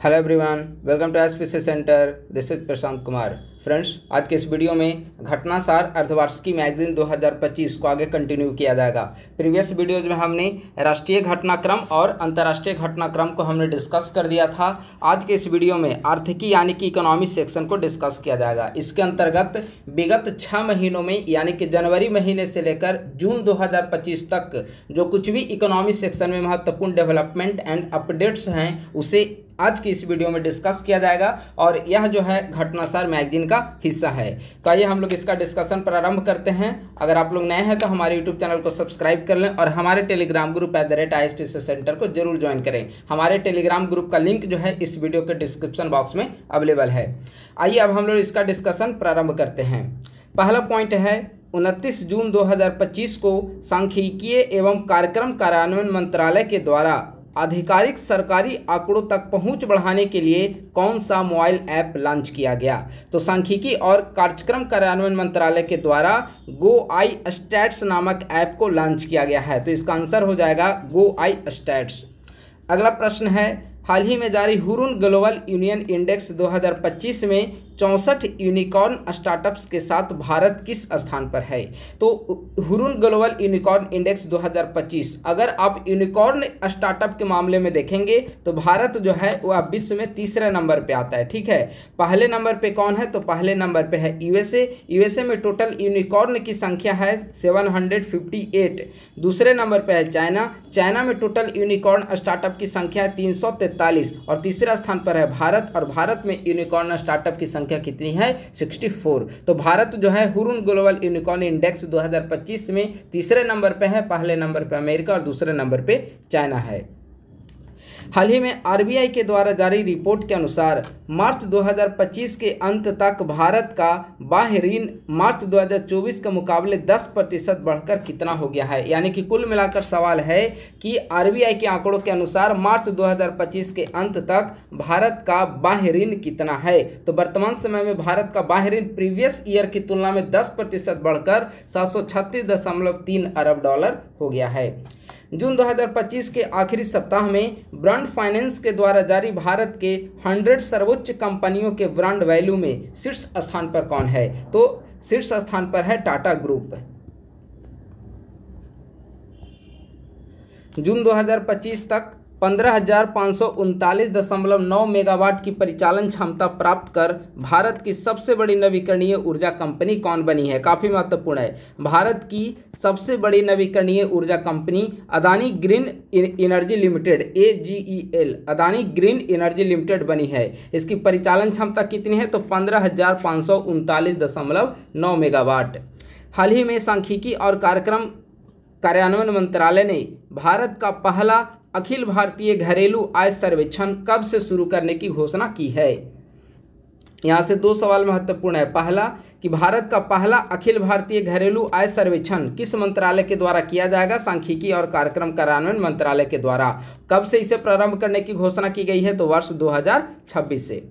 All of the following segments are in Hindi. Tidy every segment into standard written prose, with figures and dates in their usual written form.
Hello everyone, welcome to SPC centre. This is Prashant Kumar. Friends, आज के इस वीडियो में घटनासार अर्धवार्षिकी मैगजीन 2025 को आगे कंटिन्यू किया जाएगा। प्रीवियस वीडियोज में हमने राष्ट्रीय घटनाक्रम और अंतर्राष्ट्रीय घटनाक्रम को हमने डिस्कस कर दिया था। आज के इस वीडियो में आर्थिकी यानी कि इकोनॉमी सेक्शन को डिस्कस किया जाएगा। इसके अंतर्गत विगत 6 महीनों में यानी कि जनवरी महीने से लेकर जून 2025 तक जो कुछ भी इकोनॉमी सेक्शन में महत्वपूर्ण डेवलपमेंट एंड अपडेट्स हैं उसे आज की इस वीडियो में डिस्कस किया जाएगा और यह जो है घटनासार मैगजीन का हिस्सा है। तो आइए हम लोग इसका डिस्कशन प्रारंभ करते हैं। अगर आप लोग नए हैं तो हमारे यूट्यूब चैनल को सब्सक्राइब कर लें और हमारे टेलीग्राम ग्रुप @ISTC सेंटर को जरूर ज्वाइन करें। हमारे टेलीग्राम ग्रुप का लिंक जो है इस वीडियो के डिस्क्रिप्शन बॉक्स में अवेलेबल है। आइए अब हम लोग इसका डिस्कशन प्रारंभ करते हैं। पहला पॉइंट है 29 जून 2025 को सांख्यिकीय एवं कार्यक्रम कार्यान्वयन मंत्रालय के द्वारा आधिकारिक सरकारी आंकड़ों तक पहुंच बढ़ाने के लिए कौन सा मोबाइल ऐप लॉन्च किया गया। तो सांख्यिकी और कार्यक्रम कार्यान्वयन मंत्रालय के द्वारा गो आई स्टैट्स नामक ऐप को लॉन्च किया गया है। तो इसका आंसर हो जाएगा गो आई स्टैट्स। अगला प्रश्न है, हाल ही में जारी हुरुन ग्लोबल यूनियन इंडेक्स 2025 में 64 यूनिकॉर्न स्टार्टअप्स के साथ भारत किस स्थान पर है। तो हुरुन ग्लोबल यूनिकॉर्न इंडेक्स 2025, अगर आप यूनिकॉर्न स्टार्टअप के मामले में देखेंगे तो भारत जो है वह विश्व में तीसरे नंबर पे आता है। ठीक है, पहले नंबर पे कौन है, तो पहले नंबर पे है यूएसए में टोटल यूनिकॉर्न की संख्या है 758। दूसरे नंबर पे है चाइना में टोटल यूनिकॉर्न स्टार्टअप की संख्या है 343 और तीसरा स्थान पर है भारत और भारत में यूनिकॉर्न स्टार्टअप की संख्या कितनी है, 64। तो भारत जो है हुरुन ग्लोबल यूनिकॉर्न इंडेक्स 2025 में तीसरे नंबर पे है। पहले नंबर पे अमेरिका और दूसरे नंबर पे चाइना है। हाल ही में आरबीआई के द्वारा जारी रिपोर्ट के अनुसार मार्च 2025 के अंत तक भारत का बाह्य ऋण मार्च 2024 के मुकाबले 10% बढ़कर कितना हो गया है। यानी कि कुल मिलाकर सवाल है कि आरबीआई के आंकड़ों के अनुसार मार्च 2025 के अंत तक भारत का बाह्य ऋण कितना है। तो वर्तमान समय में भारत का बाह्य ऋण प्रीवियस ईयर की तुलना में 10% बढ़कर 736.3 अरब डॉलर हो गया है। जून 2025 के आखिरी सप्ताह में ब्रांड फाइनेंस के द्वारा जारी भारत के 100 सर्वोच्च कंपनियों के ब्रांड वैल्यू में शीर्ष स्थान पर कौन है। तो शीर्ष स्थान पर है टाटा ग्रुप। जून 2025 तक 15,539.9 मेगावाट की परिचालन क्षमता प्राप्त कर भारत की सबसे बड़ी नवीकरणीय ऊर्जा कंपनी कौन बनी है। काफ़ी महत्वपूर्ण है। भारत की सबसे बड़ी नवीकरणीय ऊर्जा company Adani green energy limited AGEL Adani green energy limited बनी है। इसकी परिचालन क्षमता कितनी है, तो 15,539.9 मेगावाट। हाल ही में सांख्यिकी और कार्यक्रम कार्यान्वयन मंत्रालय ने भारत का पहला अखिल भारतीय घरेलू आय सर्वेक्षण कब से शुरू करने की घोषणा की है। यहाँ से 2 सवाल महत्वपूर्ण है। पहला कि भारत का पहला अखिल भारतीय घरेलू आय सर्वेक्षण किस मंत्रालय के द्वारा किया जाएगा। सांख्यिकी और कार्यक्रम कार्यान्वयन मंत्रालय के द्वारा। कब से इसे प्रारंभ करने की घोषणा की गई है, तो वर्ष 2026 से।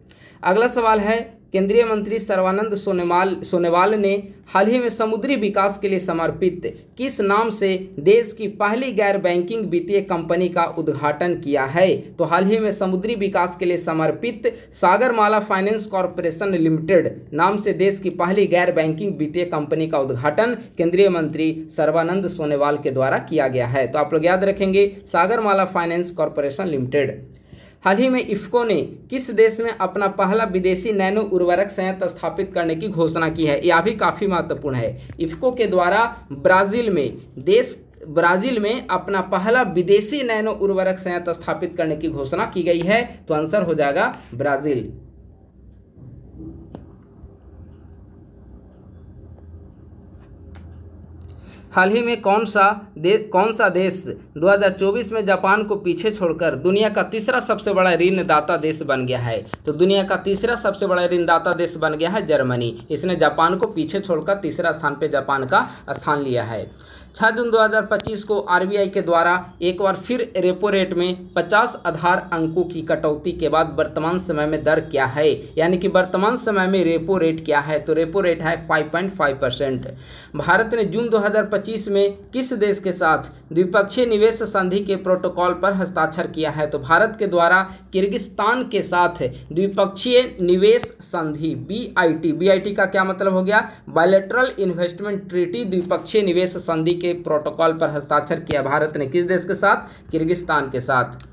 अगला सवाल है, केंद्रीय मंत्री सर्बानंद सोनोवाल ने हाल ही में समुद्री विकास के लिए समर्पित किस नाम से देश की पहली गैर बैंकिंग वित्तीय कंपनी का उद्घाटन किया है। तो हाल ही में समुद्री विकास के लिए समर्पित सागरमाला फाइनेंस कॉरपोरेशन लिमिटेड नाम से देश की पहली गैर बैंकिंग वित्तीय कंपनी का उद्घाटन केंद्रीय मंत्री सर्बानंद सोनोवाल के द्वारा किया गया है। तो आप लोग याद रखेंगे सागरमाला फाइनेंस कॉरपोरेशन लिमिटेड। हाल ही में इफ्को ने किस देश में अपना पहला विदेशी नैनो उर्वरक संयंत्र स्थापित करने की घोषणा की है। यह भी काफ़ी महत्वपूर्ण है। इफ्को के द्वारा ब्राज़ील में अपना पहला विदेशी नैनो उर्वरक संयंत्र स्थापित करने की घोषणा की गई है। तो आंसर हो जाएगा ब्राज़ील। हाल ही में कौन सा देश 2024 में जापान को पीछे छोड़कर दुनिया का तीसरा सबसे बड़ा ऋणदाता देश बन गया है। तो दुनिया का तीसरा सबसे बड़ा ऋणदाता देश बन गया है जर्मनी। इसने जापान को पीछे छोड़कर तीसरा स्थान पे जापान का स्थान लिया है। 6 जून 2025 को आरबीआई के द्वारा एक बार फिर रेपो रेट में 50 आधार अंकों की कटौती के बाद वर्तमान समय में दर क्या है। यानी कि वर्तमान समय में रेपो रेट क्या है, तो रेपो रेट है 5.5%। भारत ने जून 2025 2025 में किस देश के साथ द्विपक्षीय निवेश संधि के प्रोटोकॉल पर हस्ताक्षर किया है? तो भारत के द्वारा किर्गिस्तान के साथ द्विपक्षीय निवेश संधि BIT, BIT का क्या मतलब हो गया? बायलैटरल इन्वेस्टमेंट ट्रीटी, द्विपक्षीय निवेश संधि के प्रोटोकॉल पर हस्ताक्षर किया भारत ने किस देश के साथ? किर्गिस्तान के साथ।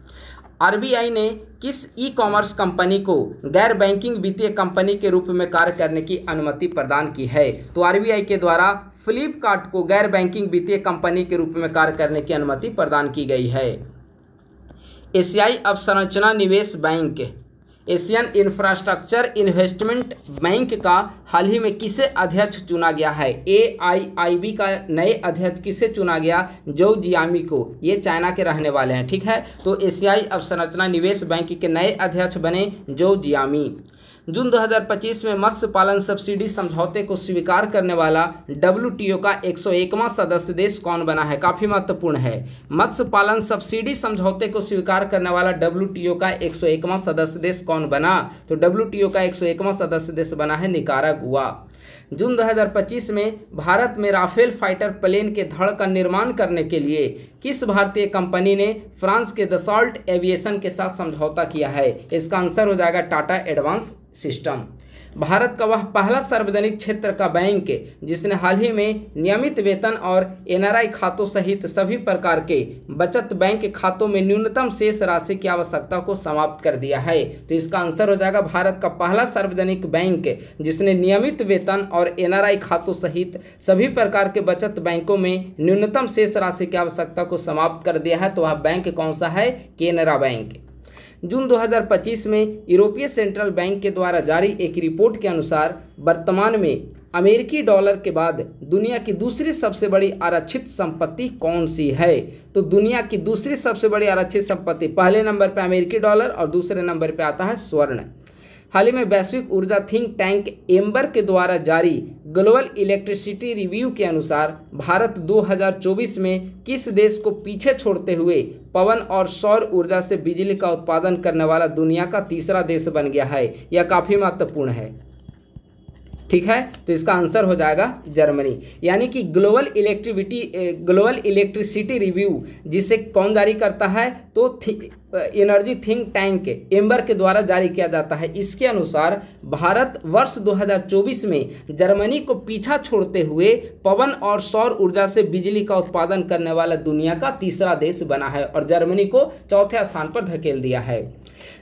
RBI ने किस ई कॉमर्स कंपनी को गैर बैंकिंग वित्तीय कंपनी के रूप में कार्य करने की अनुमति प्रदान की है? तो RBI के द्वारा फ्लिपकार्ट को गैर बैंकिंग वित्तीय कंपनी के रूप में कार्य करने की अनुमति प्रदान की गई है। एशियाई अवसंरचना निवेश bank, Asian infrastructure investment bank का हाल ही में किसे अध्यक्ष चुना गया है? AIIB का नए अध्यक्ष किसे चुना गया? जोउ जियामी को। ये चाइना के रहने वाले हैं, ठीक है। तो एशियाई अवसंरचना निवेश बैंक के नए अध्यक्ष बने जोउ जियामी। जून 2025 में मत्स्य पालन सब्सिडी समझौते को स्वीकार करने वाला WTO का 101वां सदस्य देश कौन बना है? काफ़ी महत्वपूर्ण है। मत्स्य पालन सब्सिडी समझौते को स्वीकार करने वाला WTO का 101वां सदस्य देश कौन बना? तो WTO का 101वां सदस्य देश बना है निकारागुआ। जून 2025 में भारत में राफेल फाइटर प्लेन के धड़ का निर्माण करने के लिए किस भारतीय कंपनी ने फ्रांस के दसॉल्ट एविएशन के साथ समझौता किया है? इसका आंसर हो जाएगा टाटा एडवांस सिस्टम। भारत का वह पहला सार्वजनिक क्षेत्र का बैंक जिसने हाल ही में नियमित वेतन और NRI खातों सहित सभी प्रकार के बचत बैंक खातों में न्यूनतम शेष राशि की आवश्यकता को समाप्त कर दिया है। तो इसका आंसर हो जाएगा भारत का पहला सार्वजनिक बैंक जिसने नियमित वेतन और NRI खातों सहित सभी प्रकार के बचत बैंकों में न्यूनतम शेष राशि की आवश्यकता को समाप्त कर दिया है। तो वह बैंक कौन सा है? केनरा बैंक। जून 2025 में यूरोपीय सेंट्रल बैंक के द्वारा जारी एक रिपोर्ट के अनुसार वर्तमान में अमेरिकी डॉलर के बाद दुनिया की दूसरी सबसे बड़ी आरक्षित संपत्ति कौन सी है? तो दुनिया की दूसरी सबसे बड़ी आरक्षित संपत्ति, पहले नंबर पर अमेरिकी डॉलर और दूसरे नंबर पर आता है स्वर्ण। हाल ही में वैश्विक ऊर्जा थिंक टैंक एम्बर के द्वारा जारी ग्लोबल इलेक्ट्रिसिटी रिव्यू के अनुसार भारत 2024 में किस देश को पीछे छोड़ते हुए पवन और सौर ऊर्जा से बिजली का उत्पादन करने वाला दुनिया का तीसरा देश बन गया है? यह काफ़ी महत्वपूर्ण है, ठीक है। तो इसका आंसर हो जाएगा जर्मनी। यानी कि ग्लोबल इलेक्ट्रिसिटी रिव्यू जिसे कौन जारी करता है? तो एनर्जी थिंक टैंक एम्बर के द्वारा जारी किया जाता है। इसके अनुसार भारत वर्ष 2024 में जर्मनी को पीछा छोड़ते हुए पवन और सौर ऊर्जा से बिजली का उत्पादन करने वाला दुनिया का तीसरा देश बना है और जर्मनी को चौथे स्थान पर धकेल दिया है।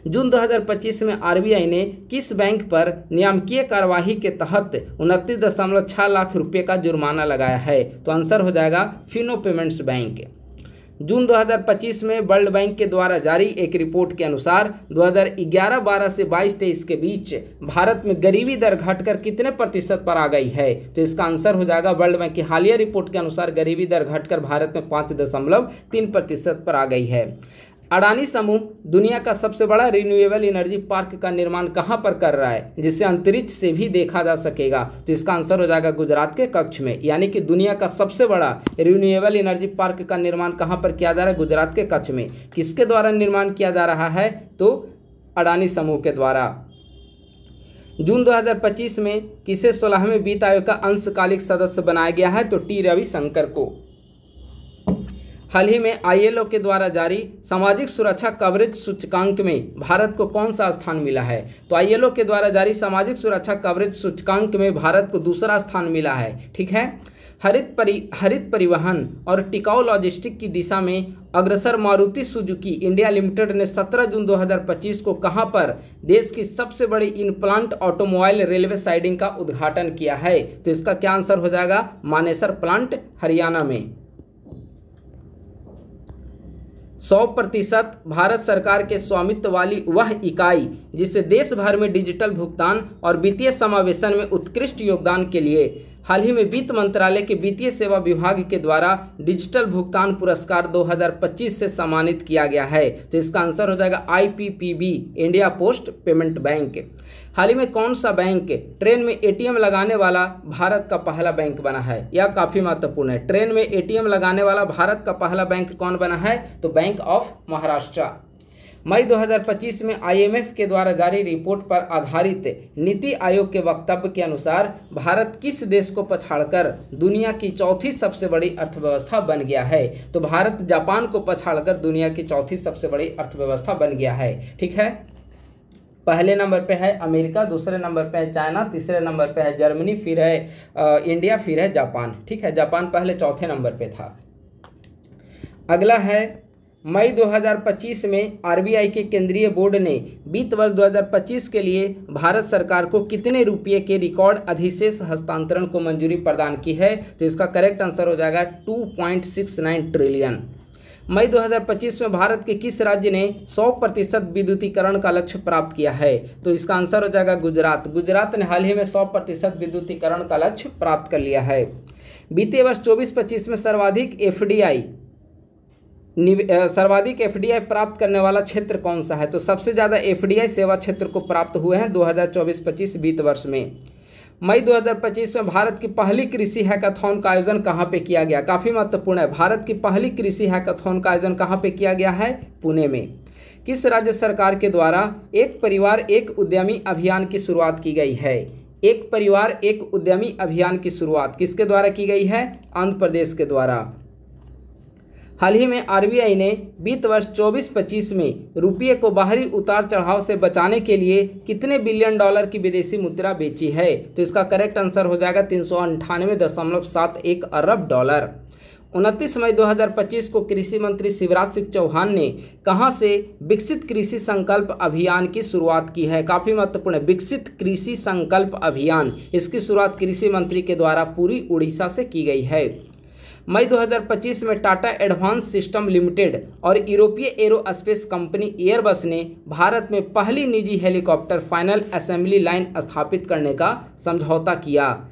जून 2025 में RBI ने किस बैंक पर नियामकीय कार्यवाही के तहत 29.6 लाख रुपए का जुर्माना लगाया है? तो आंसर हो जाएगा फिनो पेमेंट्स बैंक। जून 2025 में वर्ल्ड बैंक के द्वारा जारी एक रिपोर्ट के अनुसार 2011-12 से 22-23 के बीच भारत में गरीबी दर घटकर कितने प्रतिशत पर आ गई है? तो इसका आंसर हो जाएगा वर्ल्ड बैंक की हालिया रिपोर्ट के अनुसार गरीबी दर घटकर भारत में 5.3% पर आ गई है। अडानी समूह दुनिया का सबसे बड़ा रिन्यूएबल एनर्जी पार्क का निर्माण कहां पर कर रहा है जिसे अंतरिक्ष से भी देखा जा सकेगा? तो इसका आंसर हो जाएगा गुजरात के कच्छ में। यानी कि दुनिया का सबसे बड़ा रिन्यूएबल एनर्जी पार्क का निर्माण कहां पर किया जा रहा है? गुजरात के कच्छ में। किसके द्वारा निर्माण किया जा रहा है? तो अडानी समूह के द्वारा। जून 2025 में किसे 16वें वित्त आयोग का अंशकालिक सदस्य बनाया गया है? तो टी रविशंकर को। हाल ही में ILO के द्वारा जारी सामाजिक सुरक्षा कवरेज सूचकांक में भारत को कौन सा स्थान मिला है? तो ILO के द्वारा जारी सामाजिक सुरक्षा कवरेज सूचकांक में भारत को दूसरा स्थान मिला है, ठीक है। हरित परिवहन और टिकाऊ लॉजिस्टिक की दिशा में अग्रसर मारुति सुजुकी इंडिया लिमिटेड ने 17 जून 2025 को कहां पर देश की सबसे बड़ी in plant automobile railway siding का उद्घाटन किया है? तो इसका क्या आंसर हो जाएगा? मानेसर प्लांट, हरियाणा में। 100% भारत सरकार के स्वामित्व वाली वह इकाई जिसे देश भर में डिजिटल भुगतान और वित्तीय समावेशन में उत्कृष्ट योगदान के लिए हाल ही में वित्त मंत्रालय के वित्तीय सेवा विभाग के द्वारा डिजिटल भुगतान पुरस्कार 2025 से सम्मानित किया गया है। तो इसका आंसर हो जाएगा IPPB, India post payment bank. हाल ही में कौन सा बैंक ट्रेन में ATM लगाने वाला भारत का पहला बैंक बना है? यह काफ़ी महत्वपूर्ण है। ट्रेन में ATM लगाने वाला भारत का पहला बैंक कौन बना है? तो बैंक ऑफ महाराष्ट्र। मई 2025 में IMF के द्वारा जारी रिपोर्ट पर आधारित नीति आयोग के वक्तव्य के अनुसार भारत किस देश को पछाड़कर दुनिया की चौथी सबसे बड़ी अर्थव्यवस्था बन गया है? तो भारत जापान को पछाड़कर दुनिया की चौथी सबसे बड़ी अर्थव्यवस्था बन गया है। ठीक है, पहले नंबर पे है अमेरिका, दूसरे नंबर पे है चाइना, तीसरे नंबर पे है जर्मनी, फिर है इंडिया, फिर है जापान। ठीक है, जापान पहले चौथे नंबर पे था। अगला है मई 2025 में RBI के केंद्रीय बोर्ड ने वित्त वर्ष 2025 के लिए भारत सरकार को कितने रुपये के रिकॉर्ड अधिशेष हस्तांतरण को मंजूरी प्रदान की है? तो इसका करेक्ट आंसर हो जाएगा 2.69 ट्रिलियन। मई 2025 में भारत के किस राज्य ने 100% विद्युतीकरण का लक्ष्य प्राप्त किया है? तो इसका आंसर हो जाएगा गुजरात। गुजरात ने हाल ही में 100% विद्युतीकरण का लक्ष्य प्राप्त कर लिया है। वित्तीय वर्ष 24-25 में सर्वाधिक FDI प्राप्त करने वाला क्षेत्र कौन सा है? तो सबसे ज़्यादा FDI सेवा क्षेत्र को प्राप्त हुए हैं 2024-25 वित्त वर्ष में। मई 2025 में भारत की पहली कृषि हैकाथॉन का आयोजन कहाँ पे किया गया? काफ़ी महत्वपूर्ण है, भारत की पहली कृषि हैकाथॉन का आयोजन कहाँ पे किया गया है? पुणे में। किस राज्य सरकार के द्वारा एक परिवार एक उद्यमी अभियान की शुरुआत की गई है? एक परिवार एक उद्यमी अभियान की शुरुआत किसके द्वारा की गई है? आंध्र प्रदेश के द्वारा। हाल ही में RBI ने वित्त वर्ष 24-25 में रुपये को बाहरी उतार चढ़ाव से बचाने के लिए कितने बिलियन डॉलर की विदेशी मुद्रा बेची है? तो इसका करेक्ट आंसर हो जाएगा 398.71 अरब डॉलर। 29 मई 2025 को कृषि मंत्री शिवराज सिंह चौहान ने कहां से विकसित कृषि संकल्प अभियान की शुरुआत की है? काफ़ी महत्वपूर्ण है, विकसित कृषि संकल्प अभियान, इसकी शुरुआत कृषि मंत्री के द्वारा पूरी उड़ीसा से की गई है। मई 2025 में टाटा एडवांस सिस्टम लिमिटेड और यूरोपीय एरोस्पेस कंपनी एयरबस ने भारत में पहली निजी हेलीकॉप्टर फाइनल असेंबली लाइन स्थापित करने का समझौता किया।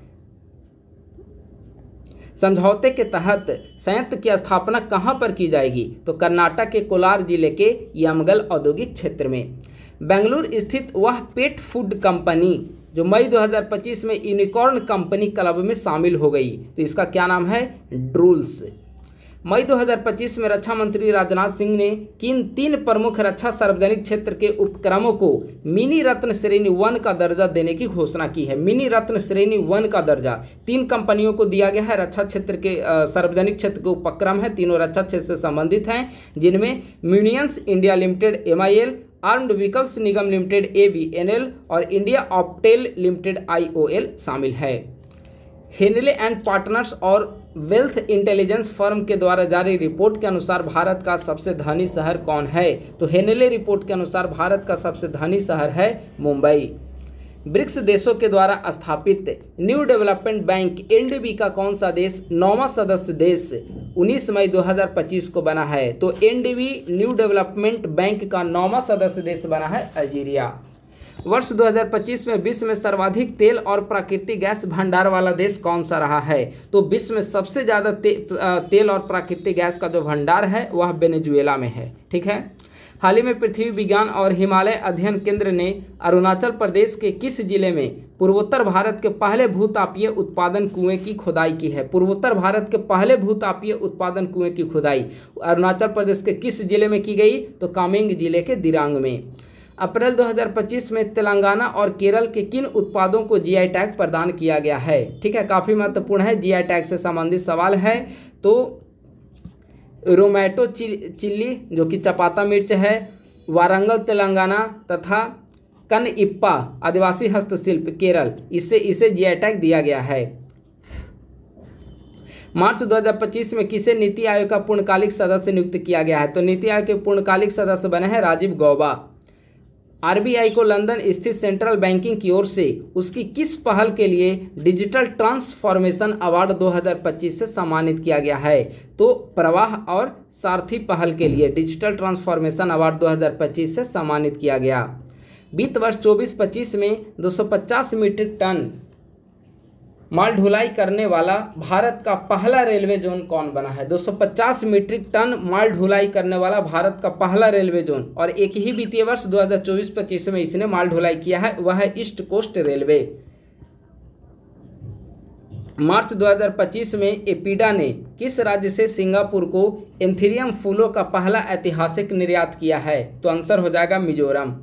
समझौते के तहत संयंत्र की स्थापना कहां पर की जाएगी? तो कर्नाटक के कोलार जिले के यमगल औद्योगिक क्षेत्र में। बेंगलुरु स्थित वह पेट फूड कंपनी जो मई 2025 में यूनिकॉर्न कंपनी क्लब में शामिल हो गई, तो इसका क्या नाम है? ड्रूल्स। मई 2025 में रक्षा मंत्री राजनाथ सिंह ने किन 3 प्रमुख रक्षा सार्वजनिक क्षेत्र के उपक्रमों को मिनी रत्न श्रेणी 1 का दर्जा देने की घोषणा की है? मिनी रत्न श्रेणी 1 का दर्जा 3 कंपनियों को दिया गया है। रक्षा क्षेत्र के सार्वजनिक क्षेत्र के उपक्रम है, तीनों रक्षा क्षेत्र से संबंधित हैं, जिनमें munitions India limited MIL, armed vehicles Nigam limited AVNL और इंडिया ऑप्टेल लिमिटेड IOL शामिल है। हेनले एंड पार्टनर्स और वेल्थ इंटेलिजेंस फर्म के द्वारा जारी रिपोर्ट के अनुसार भारत का सबसे धनी शहर कौन है? तो हेनले रिपोर्ट के अनुसार भारत का सबसे धनी शहर है मुंबई। ब्रिक्स देशों के द्वारा स्थापित न्यू डेवलपमेंट बैंक NDB का कौन सा देश 9वां सदस्य देश 19 मई 2025 को बना है? तो NDB न्यू डेवलपमेंट बैंक का 9वां सदस्य देश बना है अल्जीरिया। वर्ष 2025 में विश्व में सर्वाधिक तेल और प्राकृतिक गैस भंडार वाला देश कौन सा रहा है? तो विश्व में सबसे ज़्यादा तेल और प्राकृतिक गैस का जो भंडार है वह वेनेजुएला में है। ठीक है, हाल ही में पृथ्वी विज्ञान और हिमालय अध्ययन केंद्र ने अरुणाचल प्रदेश के किस जिले में पूर्वोत्तर भारत के पहले भूतापीय उत्पादन कुएं की खुदाई की है? पूर्वोत्तर भारत के पहले भूतापीय उत्पादन कुएं की खुदाई अरुणाचल प्रदेश के किस जिले में की गई? तो कामेंग जिले के दिरांग में। अप्रैल 2025 में तेलंगाना और केरल के किन उत्पादों को GI टैग प्रदान किया गया है? ठीक है, काफ़ी महत्वपूर्ण है, GI टैग से संबंधित सवाल है। तो रोमैटो चिल्ली जो कि चपाता मिर्च है, वारंगल तेलंगाना तथा कनइप्पा आदिवासी हस्तशिल्प केरल, इसे GI टैग दिया गया है। मार्च 2025 में किसे नीति आयोग का पूर्णकालिक सदस्य नियुक्त किया गया है? तो नीति आयोग के पूर्णकालिक सदस्य बने हैं राजीव गौबा। RBI को लंदन स्थित सेंट्रल बैंकिंग की ओर से उसकी किस पहल के लिए डिजिटल ट्रांसफॉर्मेशन अवार्ड 2025 से सम्मानित किया गया है? तो प्रवाह और सारथी पहल के लिए डिजिटल ट्रांसफॉर्मेशन अवार्ड 2025 से सम्मानित किया गया। वित्त वर्ष 24-25 में 250 मीट्रिक टन माल ढुलाई करने वाला भारत का पहला रेलवे जोन कौन बना है? 250 मीट्रिक टन माल ढुलाई करने वाला भारत का पहला रेलवे जोन, और एक ही वित्तीय वर्ष 2024-25 में इसने माल ढुलाई किया है, वह है ईस्ट कोस्ट रेलवे। मार्च 2025 में एपीडा ने किस राज्य से सिंगापुर को एंथीरियम फूलों का पहला ऐतिहासिक निर्यात किया है? तो आंसर हो जाएगा मिजोरम।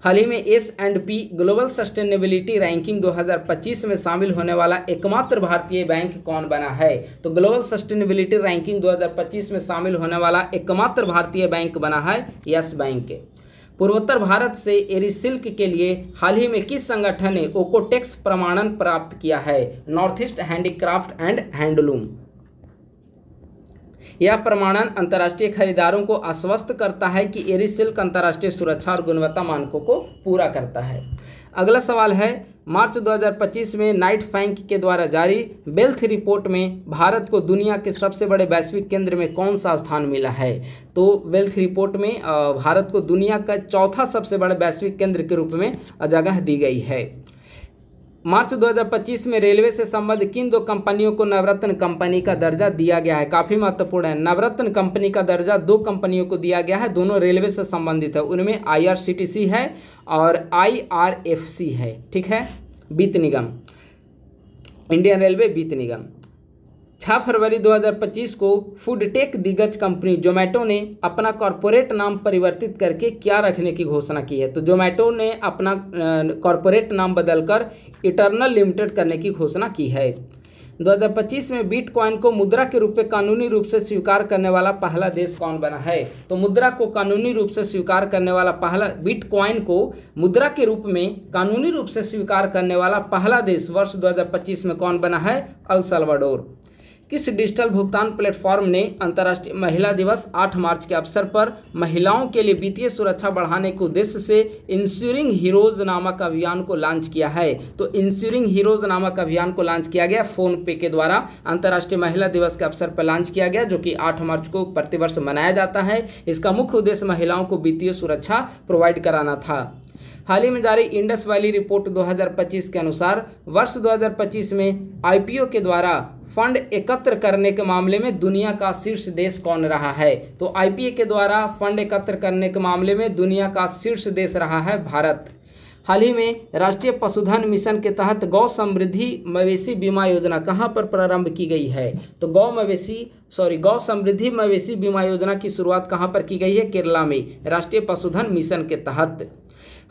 हाल ही में S&P ग्लोबल सस्टेनेबिलिटी रैंकिंग 2025 में शामिल होने वाला एकमात्र भारतीय बैंक कौन बना है? तो ग्लोबल सस्टेनेबिलिटी रैंकिंग 2025 में शामिल होने वाला एकमात्र भारतीय बैंक बना है यस बैंक। पूर्वोत्तर भारत से एरीसिल्क के लिए हाल ही में किस संगठन ने ओकोटेक्स प्रमाणन प्राप्त किया है? North east handicraft and handloom. यह प्रमाणन अंतर्राष्ट्रीय खरीदारों को आश्वस्त करता है कि एरीसिल्क अंतर्राष्ट्रीय सुरक्षा और गुणवत्ता मानकों को पूरा करता है। अगला सवाल है, मार्च 2025 में नाइट बैंक के द्वारा जारी वेल्थ रिपोर्ट में भारत को दुनिया के सबसे बड़े वैश्विक केंद्र में कौन सा स्थान मिला है? तो वेल्थ रिपोर्ट में भारत को दुनिया का चौथा सबसे बड़े वैश्विक केंद्र के रूप में जगह दी गई है। मार्च 2025 में रेलवे से संबद्ध किन दो कंपनियों को नवरत्न कंपनी का दर्जा दिया गया है? काफ़ी महत्वपूर्ण है। नवरत्न कंपनी का दर्जा दो कंपनियों को दिया गया है, दोनों रेलवे से संबंधित है। उनमें IRCTC है और IRFC है। ठीक है, वित्त निगम, इंडियन रेलवे वित्त निगम। 6 फरवरी 2025 को फूड टेक दिग्गज कंपनी जोमेटो ने अपना कॉरपोरेट नाम परिवर्तित करके क्या रखने की घोषणा की है? तो जोमेटो ने अपना कॉरपोरेट नाम बदलकर इटर्नल लिमिटेड करने की घोषणा की है। 2025 में बिटकॉइन को मुद्रा के रूप में कानूनी रूप से स्वीकार करने वाला पहला देश कौन बना है? तो मुद्रा को कानूनी रूप से स्वीकार करने वाला पहला, बिटकॉइन को मुद्रा के रूप में कानूनी रूप से स्वीकार करने वाला पहला देश वर्ष 2025 में कौन बना है? El Salvador. किस डिजिटल भुगतान प्लेटफॉर्म ने अंतर्राष्ट्रीय महिला दिवस 8 मार्च के अवसर पर महिलाओं के लिए वित्तीय सुरक्षा बढ़ाने के उद्देश्य से इंश्योरिंग हीरोज नामक अभियान को लॉन्च किया है? तो इंश्योरिंग हीरोज नामक अभियान को लॉन्च किया गया फोन पे के द्वारा अंतर्राष्ट्रीय महिला दिवस के अवसर पर लॉन्च किया गया, जो कि 8 मार्च को प्रतिवर्ष मनाया जाता है। इसका मुख्य उद्देश्य महिलाओं को वित्तीय सुरक्षा प्रोवाइड कराना था। हाल ही में जारी इंडस वैली रिपोर्ट 2025 के अनुसार वर्ष 2025 में IPO के द्वारा फंड एकत्र करने के मामले में दुनिया का शीर्ष देश कौन रहा है? तो IPO के द्वारा फंड एकत्र करने के मामले में दुनिया का शीर्ष देश रहा है भारत। हाल ही में राष्ट्रीय पशुधन मिशन के तहत गौ समृद्धि मवेशी बीमा योजना कहां पर प्रारंभ की गई है? तो गौ समृद्धि मवेशी बीमा योजना की शुरुआत कहां पर की गई है? केरला में, राष्ट्रीय पशुधन मिशन के तहत।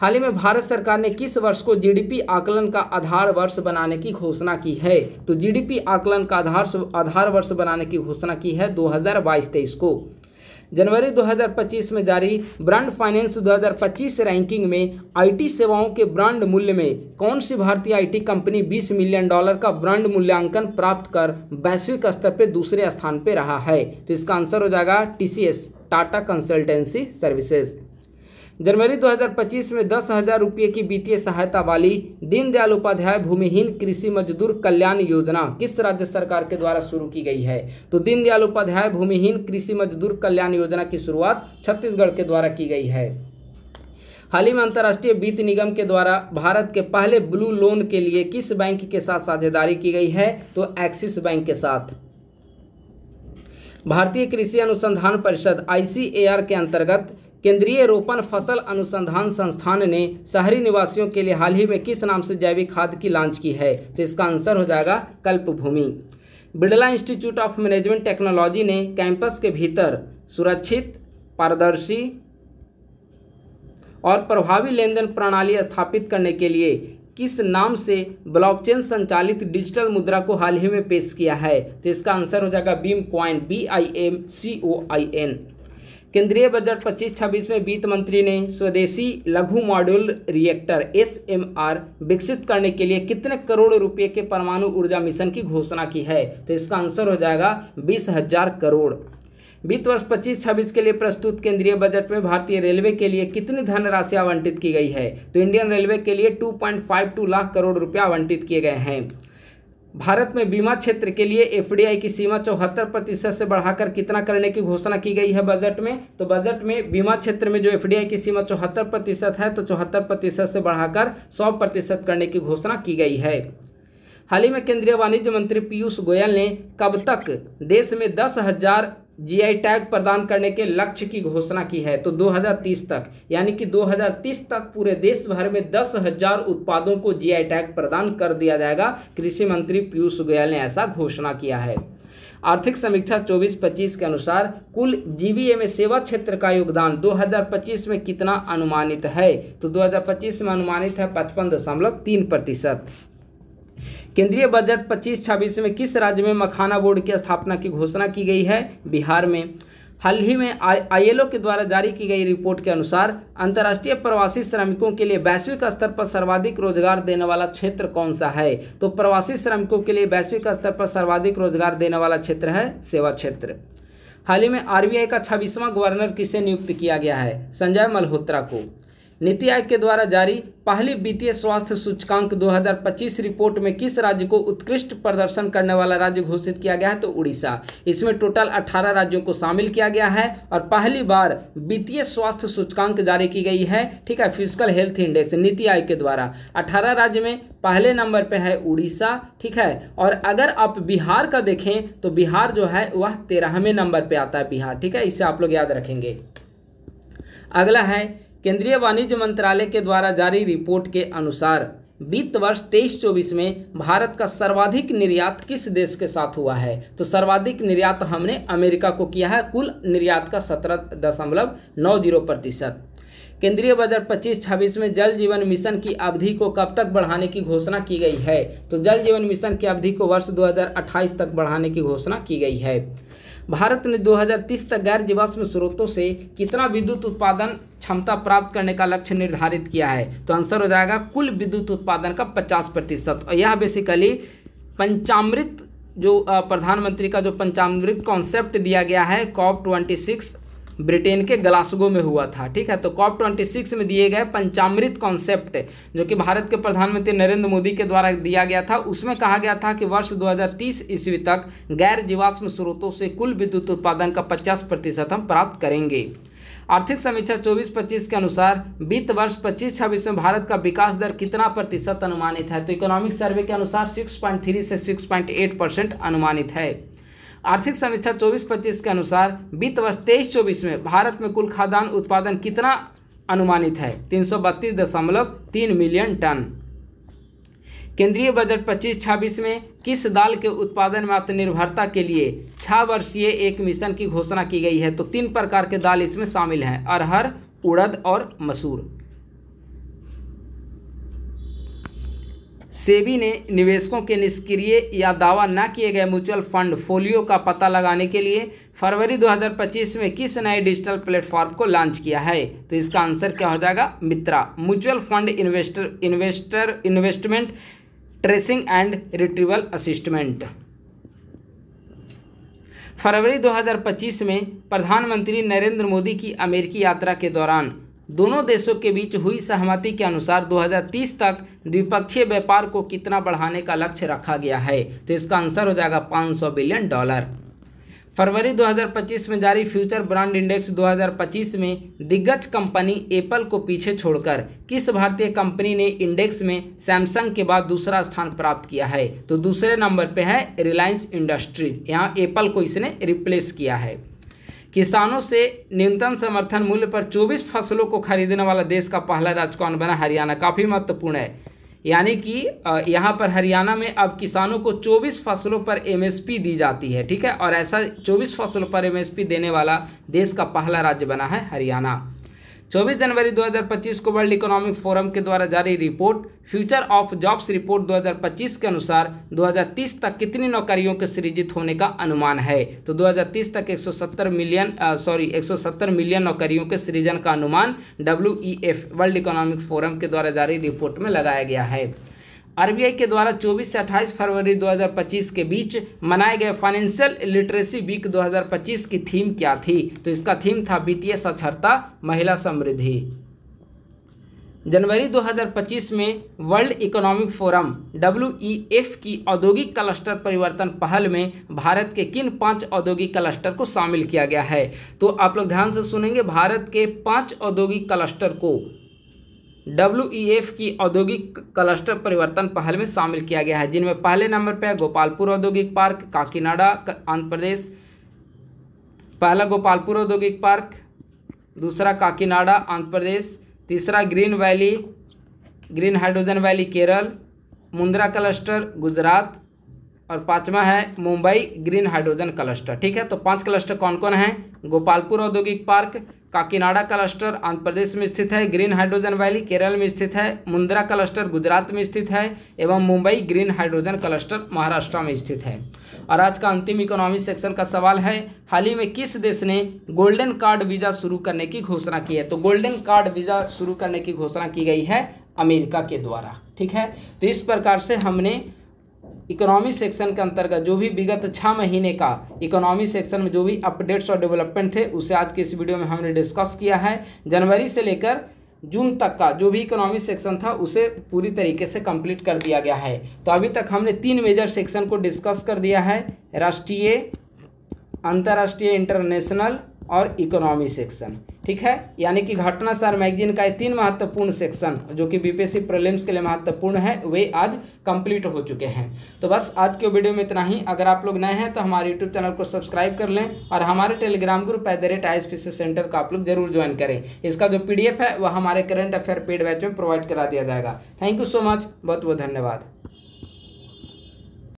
हाल ही में भारत सरकार ने किस वर्ष को GDP आकलन का आधार वर्ष बनाने की घोषणा की है? तो GDP आकलन का आधार वर्ष बनाने की घोषणा की है 2022-23 को। जनवरी 2025 में जारी ब्रांड फाइनेंस 2025 रैंकिंग में IT सेवाओं के ब्रांड मूल्य में कौन सी भारतीय IT कंपनी $20 मिलियन का ब्रांड मूल्यांकन प्राप्त कर वैश्विक स्तर पर दूसरे स्थान पर रहा है? तो इसका आंसर हो जाएगा TCS, टाटा कंसल्टेंसी सर्विसेज। जनवरी 2025 में 10,000 रुपये की वित्तीय सहायता वाली दीनदयाल उपाध्याय भूमिहीन कृषि मजदूर कल्याण योजना किस राज्य सरकार के द्वारा शुरू की गई है? तो दीनदयाल उपाध्याय भूमिहीन कृषि मजदूर कल्याण योजना की शुरुआत छत्तीसगढ़ के द्वारा की गई है। हाल ही में अंतर्राष्ट्रीय वित्त निगम के द्वारा भारत के पहले ब्लू लोन के लिए किस बैंक के साथ साझेदारी की गई है? तो एक्सिस बैंक के साथ। भारतीय कृषि अनुसंधान परिषद ICAR के अंतर्गत केंद्रीय रोपण फसल अनुसंधान संस्थान ने शहरी निवासियों के लिए हाल ही में किस नाम से जैविक खाद की लॉन्च की है? तो इसका आंसर हो जाएगा Kalpabhoomi. Birla institute of management technology ने कैंपस के भीतर सुरक्षित, पारदर्शी और प्रभावी लेनदेन प्रणाली स्थापित करने के लिए किस नाम से ब्लॉकचेन संचालित डिजिटल मुद्रा को हाल ही में पेश किया है? तो इसका आंसर हो जाएगा बीम कॉइन, BIMCOIN। केंद्रीय बजट 25-26 में वित्त मंत्री ने स्वदेशी लघु मॉड्यूल रिएक्टर SMR विकसित करने के लिए कितने करोड़ रुपए के परमाणु ऊर्जा मिशन की घोषणा की है? तो इसका आंसर हो जाएगा 20,000 करोड़। वित्त वर्ष 25-26 के लिए प्रस्तुत केंद्रीय बजट में भारतीय रेलवे के लिए कितनी धनराशि आवंटित की गई है? तो इंडियन रेलवे के लिए 2.52 लाख करोड़ रुपए आवंटित किए गए हैं। भारत में बीमा क्षेत्र के लिए FDI की सीमा 74% से बढ़ाकर कितना करने की घोषणा की गई है बजट में? तो बजट में बीमा क्षेत्र में जो FDI की सीमा 74% है, तो 74% से बढ़ाकर 100% करने की घोषणा की गई है। हाल ही में केंद्रीय वाणिज्य मंत्री पीयूष गोयल ने कब तक देश में 10,000 जीआई टैग प्रदान करने के लक्ष्य की घोषणा की है। तो 2030 तक, यानी कि 2030 तक पूरे देश भर में 10,000 उत्पादों को जीआई टैग प्रदान कर दिया जाएगा। कृषि मंत्री पीयूष गोयल ने ऐसा घोषणा किया है। आर्थिक समीक्षा 24-25 के अनुसार कुल जीबीए में सेवा क्षेत्र का योगदान 2025 में कितना अनुमानित है? तो 2025 में अनुमानित है 55.3%। केंद्रीय बजट 25-26 में किस राज्य में मखाना बोर्ड की स्थापना की घोषणा की गई है? बिहार में। हाल ही में आईएलओ के द्वारा जारी की गई रिपोर्ट के अनुसार अंतर्राष्ट्रीय प्रवासी श्रमिकों के लिए वैश्विक स्तर पर सर्वाधिक रोजगार देने वाला क्षेत्र कौन सा है? तो प्रवासी श्रमिकों के लिए वैश्विक स्तर पर सर्वाधिक रोजगार देने वाला क्षेत्र है सेवा क्षेत्र। हाल ही में आरबीआई का 26वां गवर्नर किसे नियुक्त किया गया है? संजय मल्होत्रा को। नीति आयोग के द्वारा जारी पहली वित्तीय स्वास्थ्य सूचकांक 2025 रिपोर्ट में किस राज्य को उत्कृष्ट प्रदर्शन करने वाला राज्य घोषित किया गया है? तो उड़ीसा। इसमें टोटल 18 राज्यों को शामिल किया गया है और पहली बार वित्तीय स्वास्थ्य सूचकांक जारी की गई है, ठीक है, physical health index NITI Aayog के द्वारा। 18 राज्य में पहले नंबर पे है उड़ीसा, ठीक है। और अगर आप बिहार का देखें तो बिहार जो है वह 13वें नंबर पे आता है बिहार, ठीक है, इसे आप लोग याद रखेंगे। अगला है केंद्रीय वाणिज्य मंत्रालय के द्वारा जारी रिपोर्ट के अनुसार वित्त वर्ष 23-24 में भारत का सर्वाधिक निर्यात किस देश के साथ हुआ है? तो सर्वाधिक निर्यात हमने अमेरिका को किया है, कुल निर्यात का 17.90%। केंद्रीय बजट 25-26 में जल जीवन मिशन की अवधि को कब तक बढ़ाने की घोषणा की गई है? तो जल जीवन मिशन की अवधि को वर्ष 2028 तक बढ़ाने की घोषणा की गई है। भारत ने 2030 तक गैर जीवाश्म स्रोतों से कितना विद्युत उत्पादन क्षमता प्राप्त करने का लक्ष्य निर्धारित किया है? तो आंसर हो जाएगा कुल विद्युत उत्पादन का 50%। और यह बेसिकली पंचामृत जो प्रधानमंत्री का जो पंचामृत कॉन्सेप्ट दिया गया है COP26 ब्रिटेन के ग्लासगो में हुआ था, ठीक है। तो COP26 में दिए गए पंचामृत कॉन्सेप्ट जो कि भारत के प्रधानमंत्री नरेंद्र मोदी के द्वारा दिया गया था, उसमें कहा गया था कि वर्ष 2030 ईस्वी तक गैर जीवाश्म स्रोतों से कुल विद्युत उत्पादन का 50% हम प्राप्त करेंगे। आर्थिक समीक्षा 24-25 के अनुसार वित्त वर्ष 25-26 में भारत का विकास दर कितना प्रतिशत अनुमानित है? तो इकोनॉमिक सर्वे के अनुसार 6.3 से 6.8% अनुमानित है। आर्थिक समीक्षा 24-25 के अनुसार वित्त वर्ष 23-24 में भारत में कुल खाद्यान्न उत्पादन कितना अनुमानित है? 332.3 मिलियन टन। केंद्रीय बजट 25-26 में किस दाल के उत्पादन में आत्मनिर्भरता के लिए 6 वर्षीय एक मिशन की घोषणा की गई है? तो 3 प्रकार के दाल इसमें शामिल हैं, अरहर, उड़द और मसूर। सेबी ने निवेशकों के निष्क्रिय या दावा न किए गए म्यूचुअल फंड फोलियो का पता लगाने के लिए फरवरी 2025 में किस नए डिजिटल प्लेटफॉर्म को लॉन्च किया है? तो इसका आंसर क्या हो जाएगा? Mitra, mutual fund investment tracing and retrieval assistant. फरवरी 2025 में प्रधानमंत्री नरेंद्र मोदी की अमेरिकी यात्रा के दौरान दोनों देशों के बीच हुई सहमति के अनुसार 2030 तक द्विपक्षीय व्यापार को कितना बढ़ाने का लक्ष्य रखा गया है? तो इसका आंसर हो जाएगा $500 बिलियन। फरवरी 2025 में जारी फ्यूचर ब्रांड इंडेक्स 2025 में दिग्गज कंपनी एप्पल को पीछे छोड़कर किस भारतीय कंपनी ने इंडेक्स में सैमसंग के बाद दूसरा स्थान प्राप्त किया है? तो दूसरे नंबर पे है रिलायंस इंडस्ट्रीज, यहाँ एप्पल को इसने रिप्लेस किया है। किसानों से न्यूनतम समर्थन मूल्य पर 24 फसलों को खरीदने वाला देश का पहला राज्य कौन बना? हरियाणा। काफ़ी महत्वपूर्ण है, यानी कि यहाँ पर हरियाणा में अब किसानों को 24 फसलों पर एमएसपी दी जाती है, ठीक है। और ऐसा 24 फसलों पर एमएसपी देने वाला देश का पहला राज्य बना है हरियाणा। 24 जनवरी 2025 को वर्ल्ड इकोनॉमिक फोरम के द्वारा जारी report future of jobs report 2025 के अनुसार 2030 तक कितनी नौकरियों के सृजित होने का अनुमान है? तो 2030 तक 170 मिलियन नौकरियों के सृजन का अनुमान WEF वर्ल्ड इकोनॉमिक फोरम के द्वारा जारी रिपोर्ट में लगाया गया है। आरबीआई के द्वारा 24 से 28 फरवरी 2025 के बीच मनाए गए फाइनेंशियल लिटरेसी वीक 2025 की थीम क्या थी? तो इसका थीम था वित्तीय साक्षरता, महिला समृद्धि। जनवरी 2025 में वर्ल्ड इकोनॉमिक फोरम WEF की औद्योगिक क्लस्टर परिवर्तन पहल में भारत के किन 5 औद्योगिक क्लस्टर को शामिल किया गया है? तो आप लोग ध्यान से सुनेंगे, भारत के 5 औद्योगिक क्लस्टर को WEF की औद्योगिक क्लस्टर परिवर्तन पहल में शामिल किया गया है, जिनमें पहले नंबर पर है गोपालपुर औद्योगिक पार्क, काकीनाडा आंध्र प्रदेश, पहला गोपालपुर औद्योगिक पार्क, दूसरा काकीनाडा आंध्र प्रदेश, तीसरा green hydrogen valley Kerala, Mundra cluster Gujarat, और पांचवा है मुंबई ग्रीन हाइड्रोजन क्लस्टर। ठीक है, तो 5 क्लस्टर कौन कौन है? गोपालपुर औद्योगिक पार्क, काकीनाडा क्लस्टर आंध्र प्रदेश में स्थित है, ग्रीन हाइड्रोजन वैली केरल में स्थित है, मुंद्रा क्लस्टर गुजरात में स्थित है, एवं Mumbai green hydrogen cluster Maharashtra में स्थित है। और आज का अंतिम इकोनॉमी सेक्शन का सवाल है, हाल ही में किस देश ने गोल्डन कार्ड वीज़ा शुरू करने की घोषणा की है? तो गोल्डन कार्ड वीज़ा शुरू करने की घोषणा की गई है अमेरिका के द्वारा। ठीक है, तो इस प्रकार से हमने इकोनॉमी सेक्शन के अंतर्गत जो भी विगत 6 महीने का इकोनॉमी सेक्शन में जो भी अपडेट्स और डेवलपमेंट थे उसे आज के इस वीडियो में हमने डिस्कस किया है। जनवरी से लेकर जून तक का जो भी इकोनॉमी सेक्शन था उसे पूरी तरीके से कंप्लीट कर दिया गया है। तो अभी तक हमने 3 मेजर सेक्शन को डिस्कस कर दिया है, राष्ट्रीय, अंतर्राष्ट्रीय इंटरनेशनल और इकोनॉमी सेक्शन। ठीक है, यानी कि घटनासार मैगजीन का ये 3 महत्वपूर्ण सेक्शन जो कि बीपीएससी प्रीलिम्स के लिए महत्वपूर्ण है वे आज कंप्लीट हो चुके हैं। तो बस आज के वीडियो में इतना ही। अगर आप लोग नए हैं तो हमारे यूट्यूब चैनल को सब्सक्राइब कर लें और हमारे टेलीग्राम ग्रुप @ISPC सेंटर का आप लोग जरूर ज्वाइन करें। इसका जो PDF है वह हमारे करंट अफेयर पेड बैच में प्रोवाइड करा दिया जाएगा। थैंक यू सो मच, बहुत बहुत धन्यवाद।